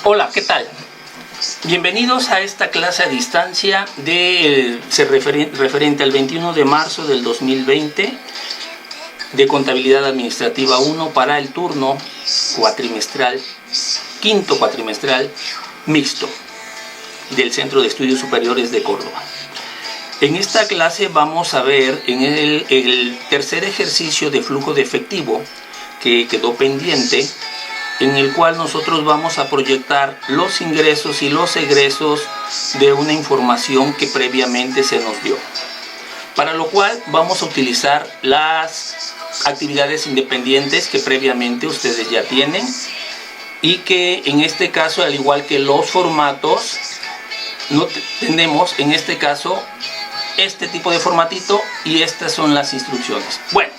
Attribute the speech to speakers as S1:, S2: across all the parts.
S1: Hola, ¿qué tal? Bienvenidos a esta clase a distancia referente al 21 de marzo del 2020 de Contabilidad Administrativa 1 para el turno cuatrimestral, quinto cuatrimestral mixto del Centro de Estudios Superiores de Córdoba. En esta clase vamos a ver en el tercer ejercicio de flujo de efectivo que quedó pendiente, en el cual nosotros vamos a proyectar los ingresos y los egresos de una información que previamente se nos dio. Para lo cual vamos a utilizar las actividades independientes que previamente ustedes ya tienen y que en este caso, al igual que los formatos, no tenemos en este caso este tipo de formatito y estas son las instrucciones. Bueno,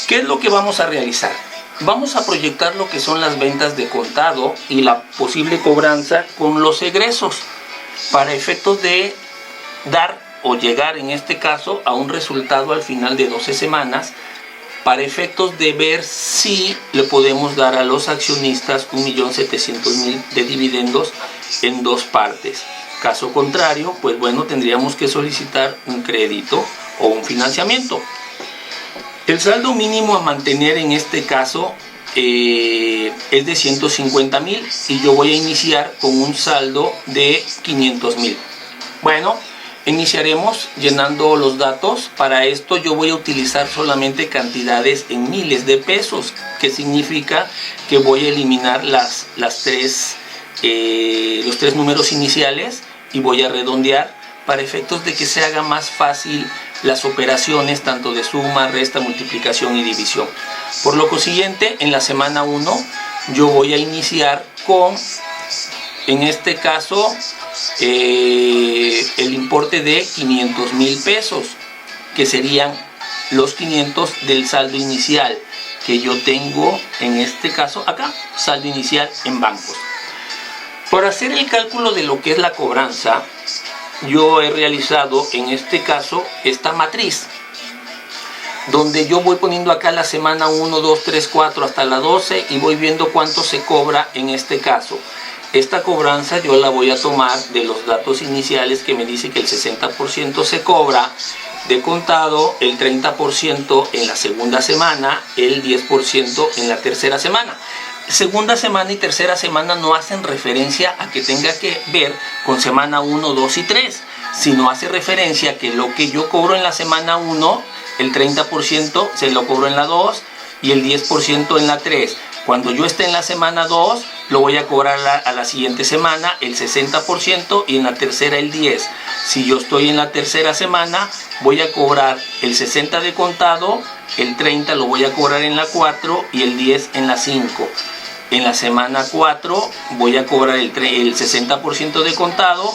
S1: ¿qué es lo que vamos a realizar? Vamos a proyectar lo que son las ventas de contado y la posible cobranza con los egresos para efectos de dar o llegar en este caso a un resultado al final de 12 semanas para efectos de ver si le podemos dar a los accionistas 1.700.000 de dividendos en dos partes. Caso contrario, pues bueno, tendríamos que solicitar un crédito o un financiamiento. El saldo mínimo a mantener en este caso es de 150.000 y yo voy a iniciar con un saldo de 500.000. Bueno, iniciaremos llenando los datos. Para esto yo voy a utilizar solamente cantidades en miles de pesos, que significa que voy a eliminar los tres números iniciales y voy a redondear para efectos de que se haga más fácil las operaciones tanto de suma, resta, multiplicación y división. Por lo consiguiente, en la semana 1 yo voy a iniciar con, en este caso, el importe de 500.000 pesos, que serían los 500 del saldo inicial que yo tengo, en este caso acá, saldo inicial en bancos. Por hacer el cálculo de lo que es la cobranza, yo he realizado en este caso esta matriz, donde yo voy poniendo acá la semana 1, 2, 3, 4 hasta la 12 y voy viendo cuánto se cobra en este caso. Esta cobranza yo la voy a tomar de los datos iniciales que me dice que el 60% se cobra de contado, el 30% en la segunda semana, el 10% en la tercera semana. Segunda semana y tercera semana no hacen referencia a que tenga que ver con semana 1, 2 y 3, sino hace referencia a que lo que yo cobro en la semana 1, el 30% se lo cobro en la 2 y el 10% en la 3. Cuando yo esté en la semana 2, lo voy a cobrar a la siguiente semana el 60% y en la tercera el 10%. Si yo estoy en la tercera semana, voy a cobrar el 60% de contado, el 30% lo voy a cobrar en la 4 y el 10% en la 5. En la semana 4 voy a cobrar el 60% de contado,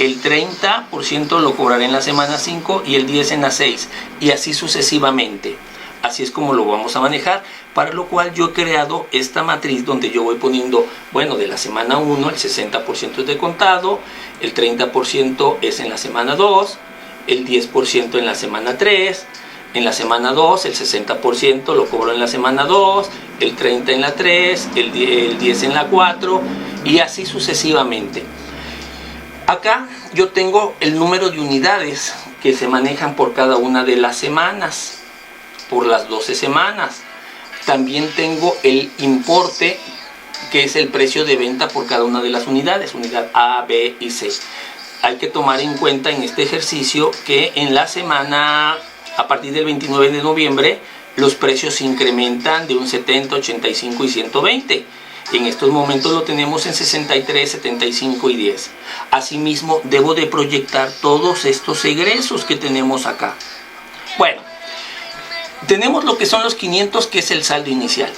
S1: el 30% lo cobraré en la semana 5 y el 10% en la 6. Y así sucesivamente. Así es como lo vamos a manejar, para lo cual yo he creado esta matriz donde yo voy poniendo, bueno, de la semana 1 el 60% es de contado, el 30% es en la semana 2, el 10% en la semana 3, en la semana 2 el 60% lo cobro en la semana 2, el 30% en la 3, el 10% en la 4 y así sucesivamente. Acá yo tengo el número de unidades que se manejan por cada una de las semanas, por las 12 semanas. También tengo el importe, que es el precio de venta por cada una de las unidades, unidad A, B y C. Hay que tomar en cuenta en este ejercicio que en la semana, a partir del 29 de noviembre, los precios se incrementan de un 70, 85 y 120. En estos momentos lo tenemos en 63, 75 y 10. Asimismo, debo de proyectar todos estos egresos que tenemos acá. Bueno, tenemos lo que son los 500, que es el saldo inicial.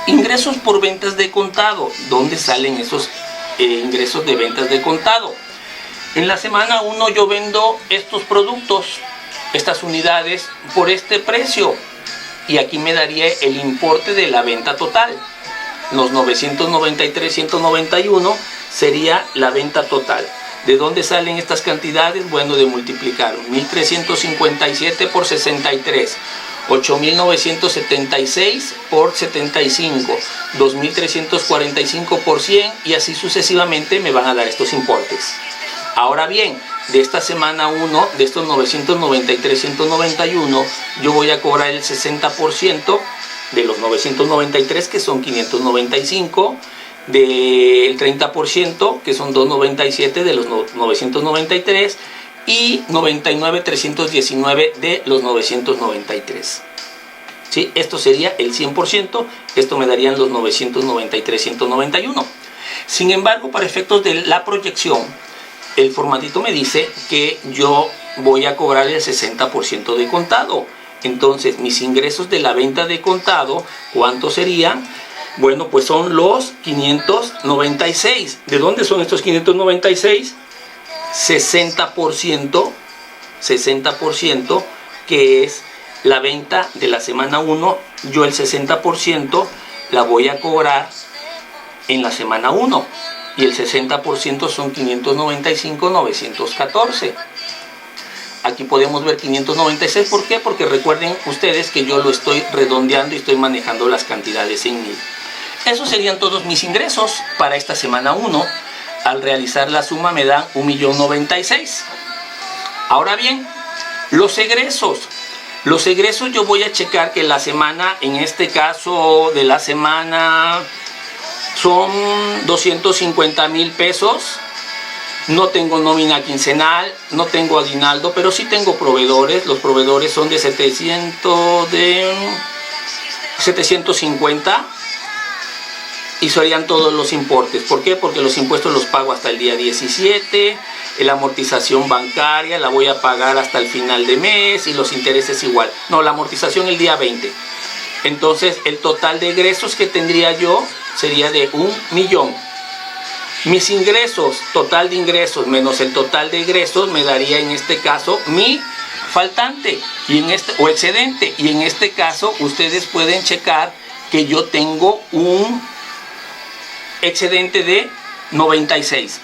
S1: Ingresos por ventas de contado. ¿Dónde salen esos ingresos de ventas de contado? En la semana 1 yo vendo estos productos, estas unidades, por este precio. Y aquí me daría el importe de la venta total. Los 993.191 sería la venta total. ¿De dónde salen estas cantidades? Bueno, de multiplicar 1.357 por 63. 8.976 por 75, 2.345 por 100 y así sucesivamente me van a dar estos importes. Ahora bien, de esta semana 1, de estos 993.191, yo voy a cobrar el 60% de los 993, que son 595, del 30%, que son 297 de los 993, y 99.319 de los 993. ¿Sí? Esto sería el 100%, esto me darían los 993.191. Sin embargo, para efectos de la proyección, el formatito me dice que yo voy a cobrar el 60% de contado. Entonces, mis ingresos de la venta de contado, ¿cuántos serían? Bueno, pues son los 596. ¿De dónde son estos 596? 60%, que es la venta de la semana 1. Yo el 60% la voy a cobrar en la semana 1. Y el 60% son 595.914. Aquí podemos ver 596. ¿Por qué? Porque recuerden ustedes que yo lo estoy redondeando y estoy manejando las cantidades en 1000. Esos serían todos mis ingresos para esta semana 1. Al realizar la suma me dan 1.096.000. Ahora bien, los egresos. Los egresos yo voy a checar que la semana, en este caso de la semana, son 250,000 pesos. No tengo nómina quincenal, no tengo aguinaldo, pero sí tengo proveedores. Los proveedores son de 750 y serían todos los importes. ¿Por qué? Porque los impuestos los pago hasta el día 17, la amortización bancaria la voy a pagar hasta el final de mes y los intereses igual. No, la amortización el día 20. Entonces el total de egresos que tendría yo sería de 1.000.000. Mis ingresos, total de ingresos menos el total de egresos me daría en este caso mi faltante y o excedente. Y en este caso ustedes pueden checar que yo tengo un excedente de 96.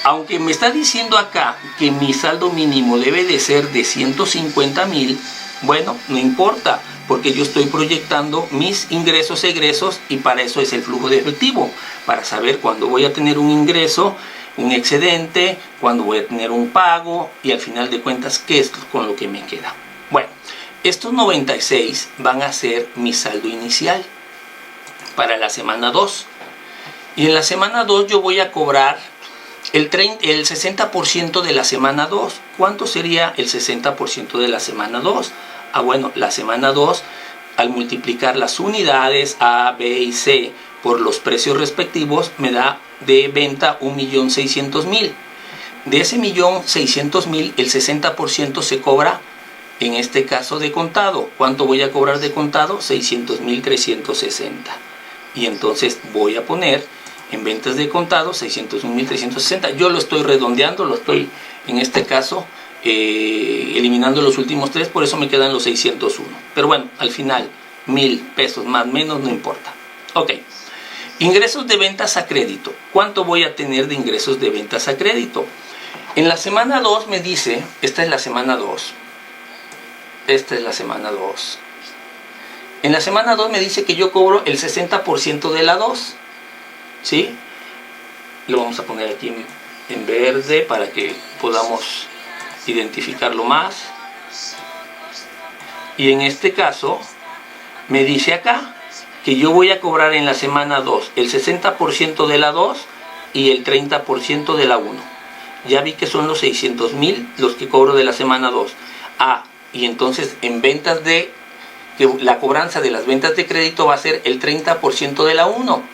S1: Aunque me está diciendo acá que mi saldo mínimo debe de ser de 150,000, bueno, no importa, porque yo estoy proyectando mis ingresos, egresos, y para eso es el flujo de efectivo, para saber cuándo voy a tener un ingreso, un excedente, cuándo voy a tener un pago, y al final de cuentas, qué es con lo que me queda. Bueno, estos 96 van a ser mi saldo inicial para la semana 2. Y en la semana 2 yo voy a cobrar el 60% de la semana 2. ¿Cuánto sería el 60% de la semana 2? Bueno, la semana 2, al multiplicar las unidades A, B y C por los precios respectivos, me da de venta 1.600.000. De ese 1.600.000, el 60% se cobra, en este caso, de contado. ¿Cuánto voy a cobrar de contado? 600.360. Y entonces voy a poner en ventas de contado 601.360. Yo lo estoy redondeando, lo estoy, en este caso, eliminando los últimos 3, por eso me quedan los 601. Pero bueno, al final, 1.000 pesos más o menos, no importa. Ok. Ingresos de ventas a crédito. ¿Cuánto voy a tener de ingresos de ventas a crédito? En la semana 2 me dice, esta es la semana 2. Esta es la semana 2. En la semana 2 me dice que yo cobro el 60% de la 2. ¿Sí? Lo vamos a poner aquí en verde para que podamos identificarlo más. Y en este caso me dice acá que yo voy a cobrar en la semana 2 el 60% de la 2 y el 30% de la 1. Ya vi que son los 600,000 los que cobro de la semana 2. Y entonces en ventas que la cobranza de las ventas de crédito va a ser el 30% de la 1.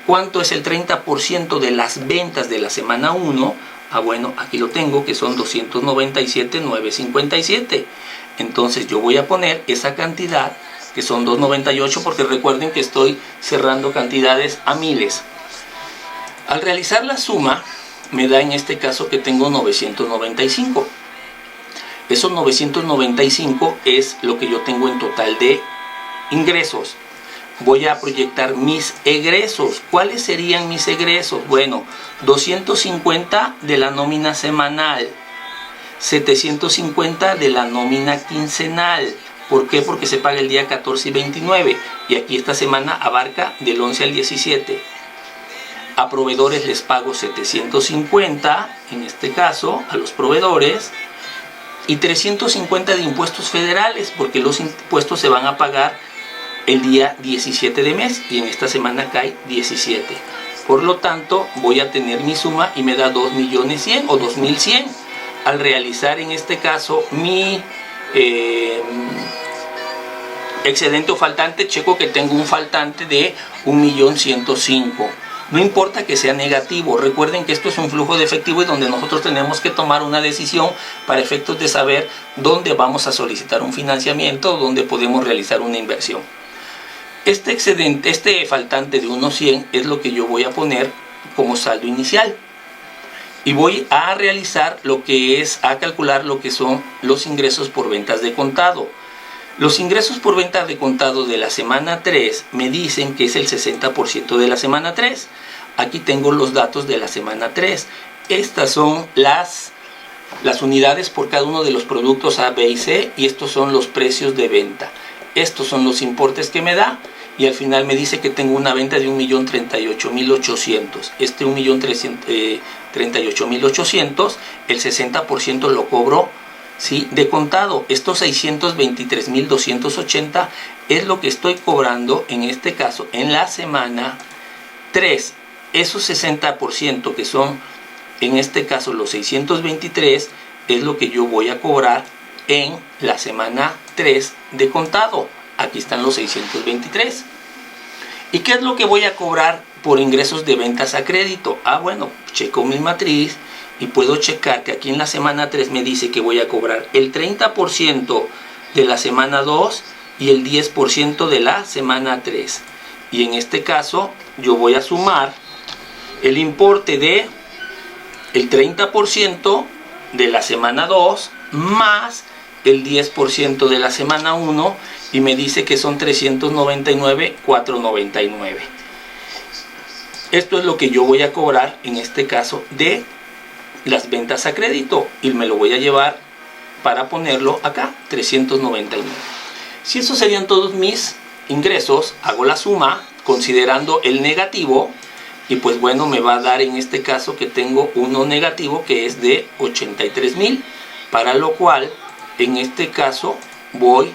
S1: ¿Cuánto es el 30% de las ventas de la semana 1? Bueno, aquí lo tengo, que son 297,957. Entonces yo voy a poner esa cantidad, que son 298, porque recuerden que estoy cerrando cantidades a miles. Al realizar la suma, me da en este caso que tengo 995. Esos 995 es lo que yo tengo en total de ingresos. Voy a proyectar mis egresos. ¿Cuáles serían mis egresos? Bueno, 250 de la nómina semanal, 750 de la nómina quincenal. ¿Por qué? Porque se paga el día 14 y 29. Y aquí esta semana abarca del 11 al 17. A proveedores les pago 750, en este caso, a los proveedores. Y 350 de impuestos federales, porque los impuestos se van a pagar el día 17 de mes. Y en esta semana cae 17. Por lo tanto, voy a tener mi suma y me da 2.100.000 o 2.100. Al realizar en este caso mi excedente o faltante, checo que tengo un faltante de 1.105.000. No importa que sea negativo, recuerden que esto es un flujo de efectivo y donde nosotros tenemos que tomar una decisión para efectos de saber dónde vamos a solicitar un financiamiento o dónde podemos realizar una inversión. Este excedente, este faltante de 1.100 es lo que yo voy a poner como saldo inicial. Y voy a realizar a calcular lo que son los ingresos por ventas de contado. Los ingresos por ventas de contado de la semana 3 me dicen que es el 60% de la semana 3. Aquí tengo los datos de la semana 3. Estas son las unidades por cada uno de los productos A, B y C, y estos son los precios de venta. Estos son los importes que me da. Y al final me dice que tengo una venta de 1.038.800. Este 1.038.800, el 60% lo cobro, ¿sí?, de contado. Estos 623.280 es lo que estoy cobrando en este caso en la semana 3. Esos 60% que son en este caso los 623 es lo que yo voy a cobrar en la semana 3 de contado. Aquí están los 623. ¿Y qué es lo que voy a cobrar por ingresos de ventas a crédito? Bueno, checo mi matriz y puedo checar que aquí en la semana 3 me dice que voy a cobrar el 30% de la semana 2 y el 10% de la semana 3. Y en este caso yo voy a sumar el importe de el 30% de la semana 2 más el 10% de la semana 1 y me dice que son 399.499. Esto es lo que yo voy a cobrar en este caso de las ventas a crédito y me lo voy a llevar para ponerlo acá, 399. Si esos serían todos mis ingresos, hago la suma considerando el negativo y pues bueno, me va a dar en este caso que tengo uno negativo que es de 83.000, para lo cual en este caso voy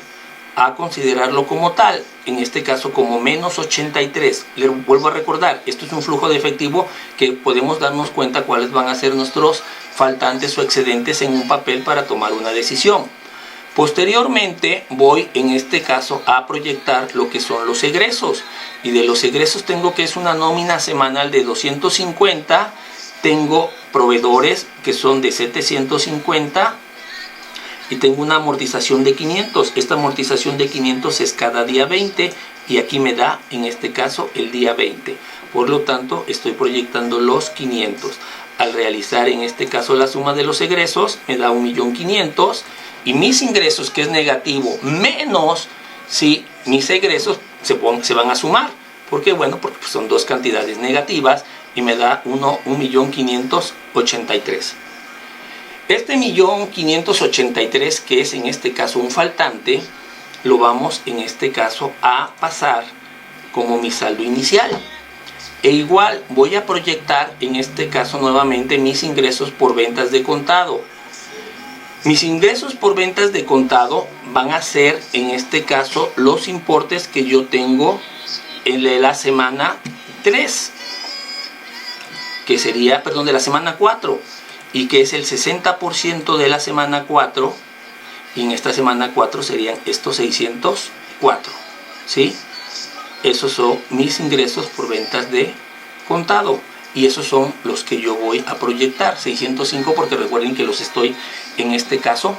S1: a considerarlo como tal, en este caso como menos 83. Le vuelvo a recordar, esto es un flujo de efectivo que podemos darnos cuenta cuáles van a ser nuestros faltantes o excedentes en un papel para tomar una decisión. Posteriormente voy en este caso a proyectar lo que son los egresos, y de los egresos tengo que es una nómina semanal de 250, tengo proveedores que son de 750 y tengo una amortización de 500. Esta amortización de 500 es cada día 20 y aquí me da en este caso el día 20. Por lo tanto estoy proyectando los 500. Al realizar en este caso la suma de los egresos me da 1.500.000 y mis ingresos, que es negativo, menos si mis egresos se van a sumar. ¿Por qué? Bueno, porque pues son dos cantidades negativas y me da 1.583.000. Este 1.583.000, que es en este caso un faltante, lo vamos en este caso a pasar como mi saldo inicial. E igual voy a proyectar en este caso nuevamente mis ingresos por ventas de contado. Mis ingresos por ventas de contado van a ser en este caso los importes que yo tengo en la semana 3, que sería, perdón, de la semana 4, y que es el 60% de la semana 4, y en esta semana 4 serían estos 604, ¿sí? Esos son mis ingresos por ventas de contado, y esos son los que yo voy a proyectar, 605, porque recuerden que los estoy en este caso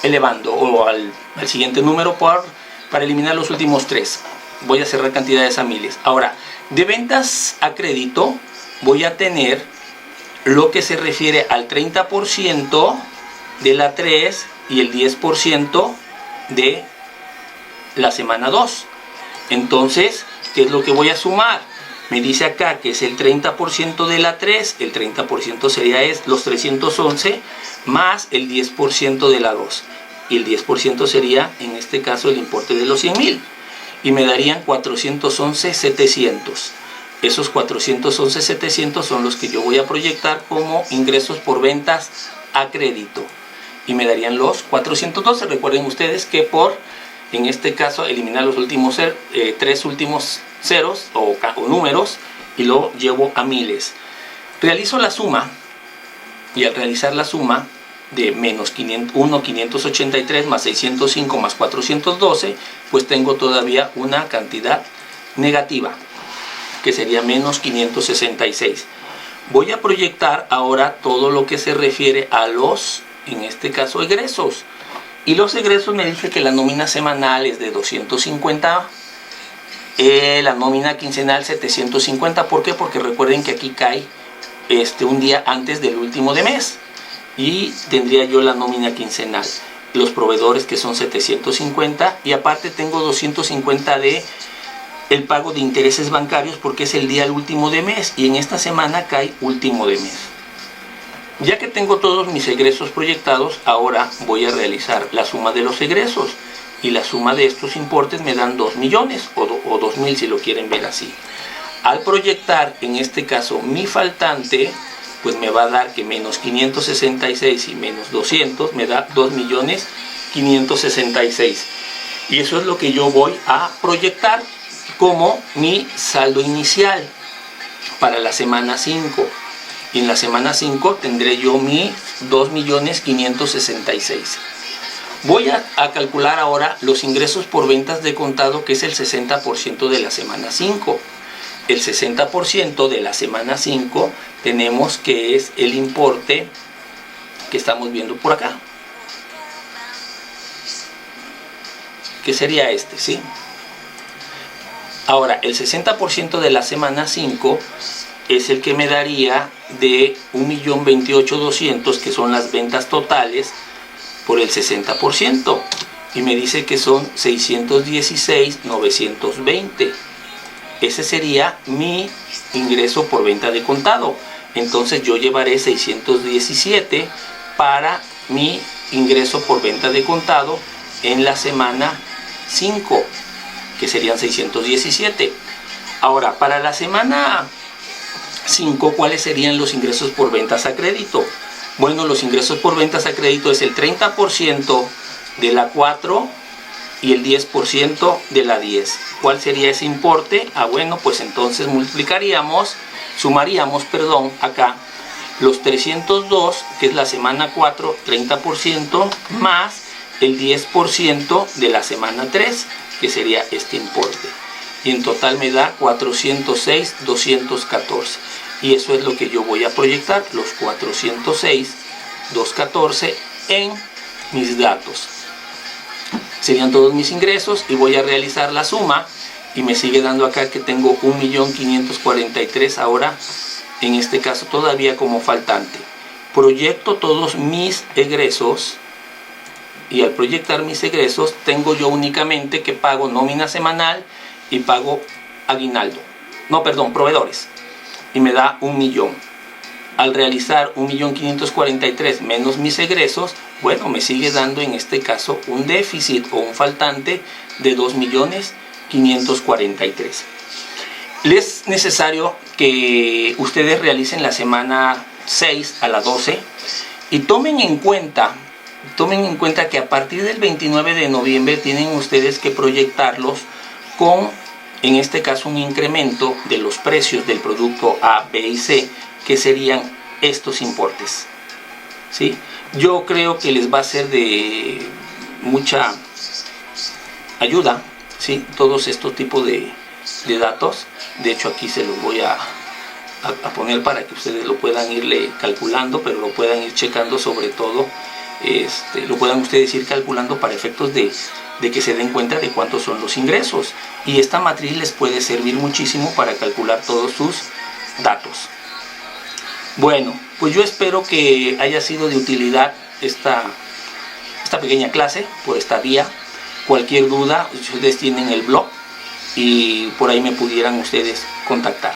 S1: elevando o al siguiente número para eliminar los últimos 3. Voy a cerrar cantidades a miles. Ahora, de ventas a crédito voy a tener lo que se refiere al 30% de la 3 y el 10% de la semana 2. Entonces, ¿qué es lo que voy a sumar? Me dice acá que es el 30% de la 3, el 30% sería los 311 más el 10% de la 2. Y el 10% sería, en este caso, el importe de los 100,000. Y me darían 411,700. Esos 411,700 son los que yo voy a proyectar como ingresos por ventas a crédito. Y me darían los 412. Recuerden ustedes que en este caso, eliminar los últimos tres últimos ceros o números y lo llevo a miles. Realizo la suma y al realizar la suma de menos 583 más 605 más 412, pues tengo todavía una cantidad negativa, que sería menos 566. Voy a proyectar ahora todo lo que se refiere a los, en este caso, egresos. Y los egresos me dice que la nómina semanal es de 250, la nómina quincenal 750. ¿Por qué? Porque recuerden que aquí cae un día antes del último de mes. Y tendría yo la nómina quincenal. Los proveedores, que son 750, y aparte tengo 250 de el pago de intereses bancarios, porque es el día último de mes, y en esta semana cae último de mes. Ya que tengo todos mis egresos proyectados, ahora voy a realizar la suma de los egresos, y la suma de estos importes me dan 2 millones o 2,000 si lo quieren ver así. Al proyectar, en este caso, mi faltante, pues me va a dar que menos 566 y menos 200 me da 2,566,000. Y eso es lo que yo voy a proyectar como mi saldo inicial para la semana 5. Y en la semana 5 tendré yo mi 2,566,000. Voy a calcular ahora los ingresos por ventas de contado, que es el 60% de la semana 5. El 60% de la semana 5 tenemos que es el importe que estamos viendo por acá, que sería ¿sí? Ahora, el 60% de la semana 5 es el que me daría de 1,028,200, que son las ventas totales, por el 60%. Y me dice que son 616,920. Ese sería mi ingreso por venta de contado. Entonces yo llevaré 617 para mi ingreso por venta de contado en la semana 5, que serían 617. Ahora, para la semana 5, ¿cuáles serían los ingresos por ventas a crédito? Bueno, los ingresos por ventas a crédito es el 30% de la 4 y el 10% de la 10. ¿Cuál sería ese importe? Bueno, pues entonces sumaríamos acá los 302, que es la semana 4, 30%, más el 10% de la semana 3, que sería este importe. Y en total me da 406,214. Y eso es lo que yo voy a proyectar, los 406,214 en mis datos. Serían todos mis ingresos y voy a realizar la suma y me sigue dando acá que tengo 1,543,000 ahora, en este caso todavía como faltante. Proyecto todos mis egresos y al proyectar mis egresos tengo yo únicamente que pago nómina semanal y pago aguinaldo. Proveedores. Y me da 1,000,000. Al realizar 1,543,000 menos mis egresos, bueno, me sigue dando en este caso un déficit o un faltante de 2,543,000. Es necesario que ustedes realicen la semana 6 a la 12 y tomen en cuenta que a partir del 29 de noviembre tienen ustedes que proyectarlos con, en este caso, un incremento de los precios del producto A, B y C, que serían estos importes, ¿sí? Yo creo que les va a ser de mucha ayuda, ¿sí? Todos estos tipos de datos. De hecho, aquí se los voy a poner para que ustedes lo puedan irle calculando, pero lo puedan ir checando, sobre todo lo puedan ustedes ir calculando para efectos de que se den cuenta de cuántos son los ingresos. Y esta matriz les puede servir muchísimo para calcular todos sus datos. Bueno, pues yo espero que haya sido de utilidad esta pequeña clase por esta vía. Cualquier duda, ustedes tienen el blog y por ahí me pudieran ustedes contactar.